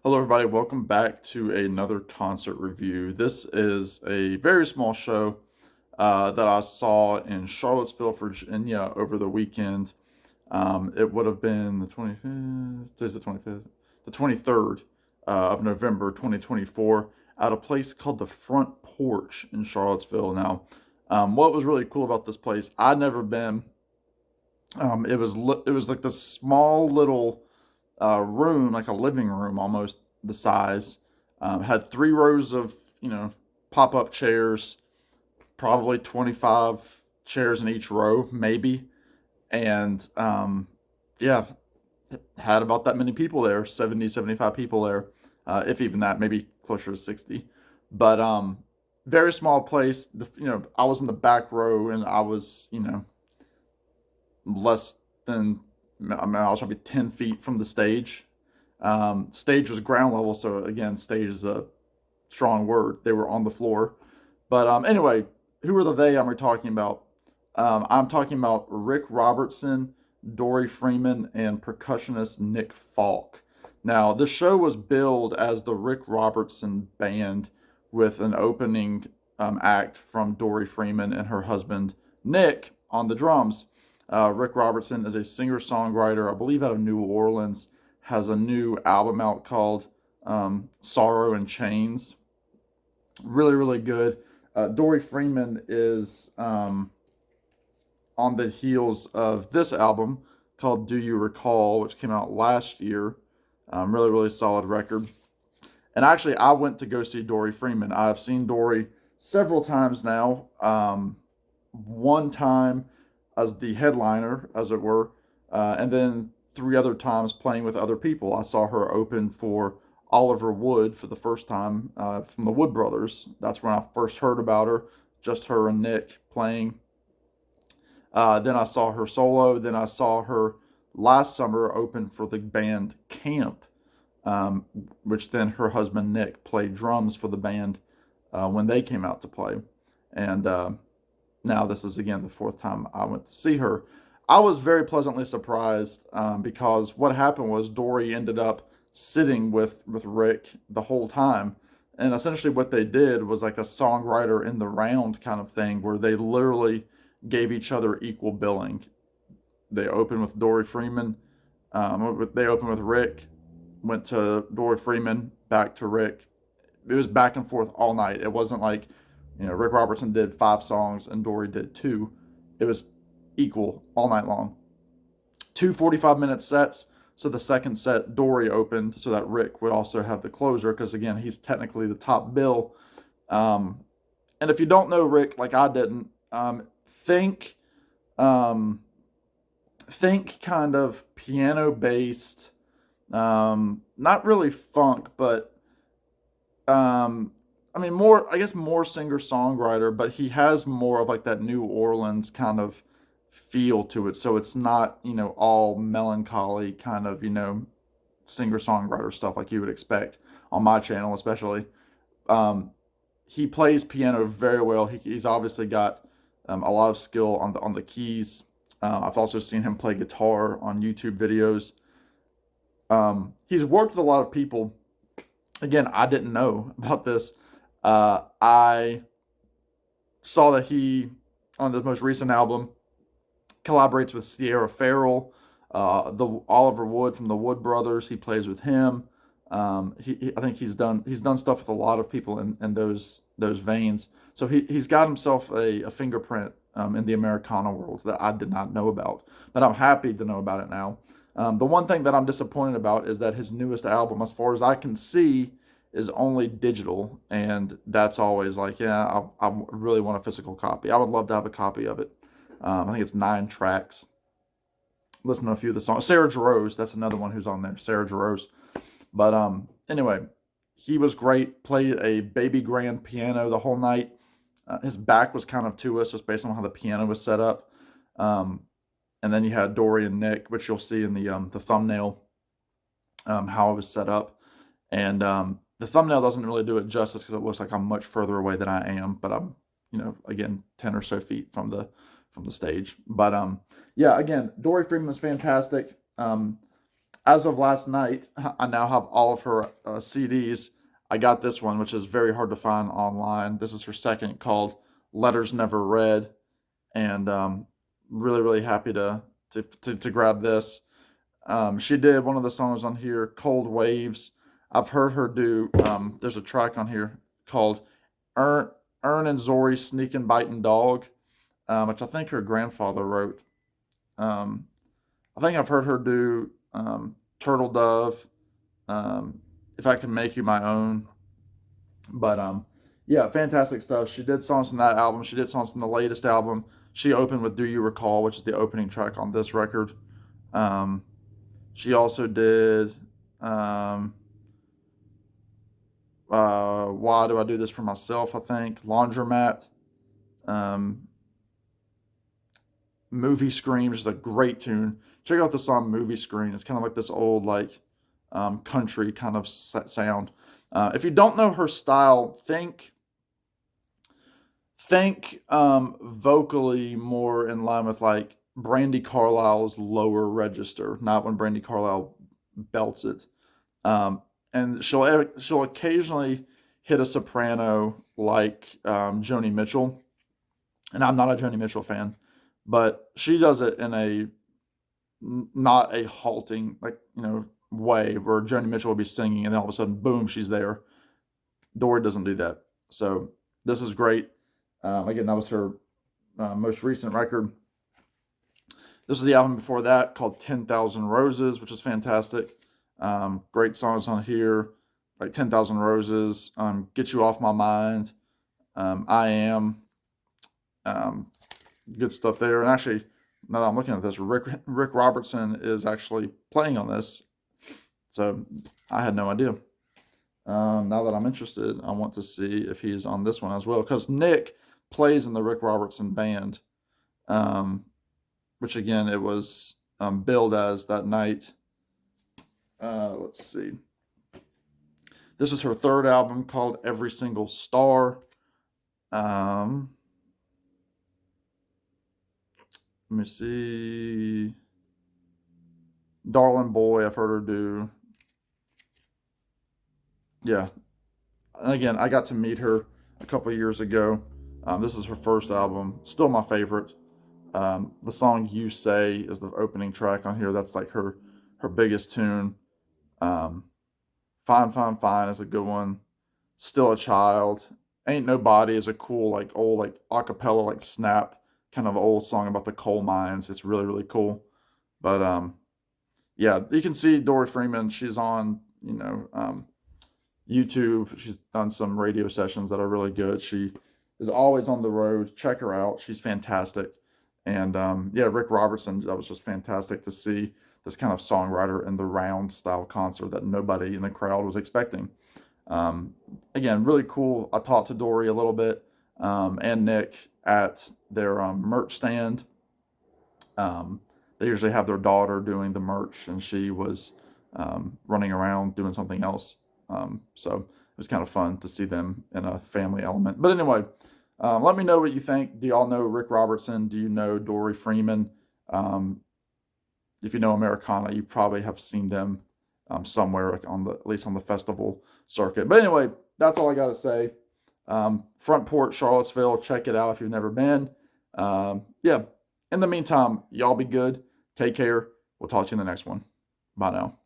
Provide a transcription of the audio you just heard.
Hello, everybody. Welcome back to another concert review. This is a very small show that I saw in Charlottesville, Virginia over the weekend. It would have been the 25th, today's the 25th, the 23rd of November 2024 at a place called the Front Porch in Charlottesville. Now, what was really cool about this place, I'd never been. It was like this small little room, like a living room, almost the size. Had three rows of pop up chairs, probably 25 chairs in each row, maybe, and yeah, had about that many people there, 70, 75 people there, if even that, maybe closer to 60. But very small place. I was in the back row, and I was less than, I mean, I was probably 10 feet from the stage. Stage was ground level, so again, stage is a strong word. They were on the floor. But anyway, who are the they I'm talking about? I'm talking about Rick Robertson, Dori Freeman, and percussionist Nick Falk. Now, the show was billed as the Rick Robertson Band with an opening act from Dori Freeman and her husband Nick on the drums. Rick Robertson is a singer-songwriter, I believe out of New Orleans, has a new album out called Sorrow and Chains. Really, really good. Dori Freeman is on the heels of this album called Do You Recall, which came out last year. Really, really solid record. And actually, I went to go see Dori Freeman. I've seen Dori several times now. One time as the headliner, as it were, and then three other times playing with other people. I saw her open for Oliver Wood for the first time from the Wood Brothers. That's when I first heard about her, just her and Nick playing. Then I saw her solo. Then I saw her last summer open for the band Camp, which then her husband Nick played drums for the band when they came out to play. And now this is again the fourth time I went to see her. I was very pleasantly surprised because what happened was Dori ended up sitting with Rick the whole time. And essentially what they did was like a songwriter in the round kind of thing where they literally gave each other equal billing. They opened with Dori Freeman. They opened with Rick, went to Dori Freeman, back to Rick. It was back and forth all night. It wasn't like, Rick Robertson did 5 songs and Dori did 2. It was equal all night long. 2 45-minute sets. So the second set, Dori opened so that Rick would also have the closer because, again, he's technically the top bill. And if you don't know Rick, like I didn't, think think kind of piano based, not really funk, but I mean more, I guess more singer songwriter, but he has more of like that New Orleans kind of feel to it. So it's not all melancholy kind of singer songwriter stuff like you would expect on my channel, especially. Um, he plays piano very well. He's obviously got a lot of skill on the keys. I've also seen him play guitar on YouTube videos. He's worked with a lot of people. Again, I didn't know about this. I saw that he, on the most recent album, collaborates with Sierra Farrell, the Oliver Wood from the Wood Brothers. He plays with him. I think he's done stuff with a lot of people in those veins. So he's got himself a fingerprint in the Americana world that I did not know about, but I'm happy to know about it now. The one thing that I'm disappointed about is that his newest album, as far as I can see, is only digital, and that's always like, yeah, I really want a physical copy. I would love to have a copy of it. I think it's 9 tracks. Listen to a few of the songs. Sarah Jarosz, that's another one who's on there. Sarah Jarosz. But anyway, he was great. Played a baby grand piano the whole night. His back was kind of to us just based on how the piano was set up. And then you had Dori and Nick, which you'll see in the thumbnail, how it was set up. And the thumbnail doesn't really do it justice because it looks like I'm much further away than I am. But I'm, again, 10 or so feet from the stage. But yeah, again, Dori Freeman was fantastic. As of last night, I now have all of her CDs. I got this one, which is very hard to find online. This is her second, called Letters Never Read, and really, really happy to grab this. She did one of the songs on here, Cold Waves. I've heard her do, there's a track on here called Ern, Ern and Zori Sneakin' Biting Dog, which I think her grandfather wrote. Um, I think I've heard her do Turtle Dove, If I Can Make You My Own. But yeah, fantastic stuff. She did songs from that album. She did songs from the latest album. She opened with Do You Recall, which is the opening track on this record. Um, she also did Why Do I Do This For Myself, I think. Laundromat. Um, Movie Scream, which is a great tune. Check out the song Movie Scream. It's kind of like this old, like, country kind of sound. If you don't know her style, think vocally more in line with like Brandy Carlisle's lower register, not when Brandy Carlisle belts it. And she'll occasionally hit a soprano like Joni Mitchell, and I'm not a Joni Mitchell fan, but she does it in a not a halting, like, way where Joni Mitchell will be singing and then all of a sudden, boom, she's there. Dori doesn't do that. So this is great. Again, that was her most recent record. This is the album before that, called 10,000 Roses, which is fantastic. Great songs on here, like 10,000 Roses, Get You Off My Mind, I Am. Good stuff there. And actually, now that I'm looking at this, Rick Robertson is actually playing on this. So I had no idea. Now that I'm interested, I want to see if he's on this one as well, because Nick plays in the Rick Robertson band, which again, it was billed as that night. Let's see. This is her third album, called Every Single Star. Let me see. Darling Boy, I've heard her do. Yeah. And again, I got to meet her a couple years ago. This is her first album. Still my favorite. The song You Say is the opening track on here. That's like her biggest tune. Fine, Fine, Fine is a good one. Still a Child. Ain't Nobody is a cool, like, old, like, acapella, like, snap kind of old song about the coal mines. It's really, really cool. But yeah, you can see Dori Freeman. She's on, YouTube. She's done some radio sessions that are really good. She is always on the road. Check her out. She's fantastic. And yeah, Rick Robertson, that was just fantastic to see this kind of songwriter in the round style concert that nobody in the crowd was expecting. Again, really cool. I talked to Dori a little bit, and Nick, at their merch stand. They usually have their daughter doing the merch, and she was running around doing something else. So it was kind of fun to see them in a family element. But anyway, let me know what you think. Do y'all know Rick Robertson? Do you know Dori Freeman? If you know Americana, you probably have seen them somewhere, like at least on the festival circuit. But anyway, that's all I got to say. Front Porch, Charlottesville. Check it out if you've never been. Yeah. In the meantime, y'all be good. Take care. We'll talk to you in the next one. Bye now.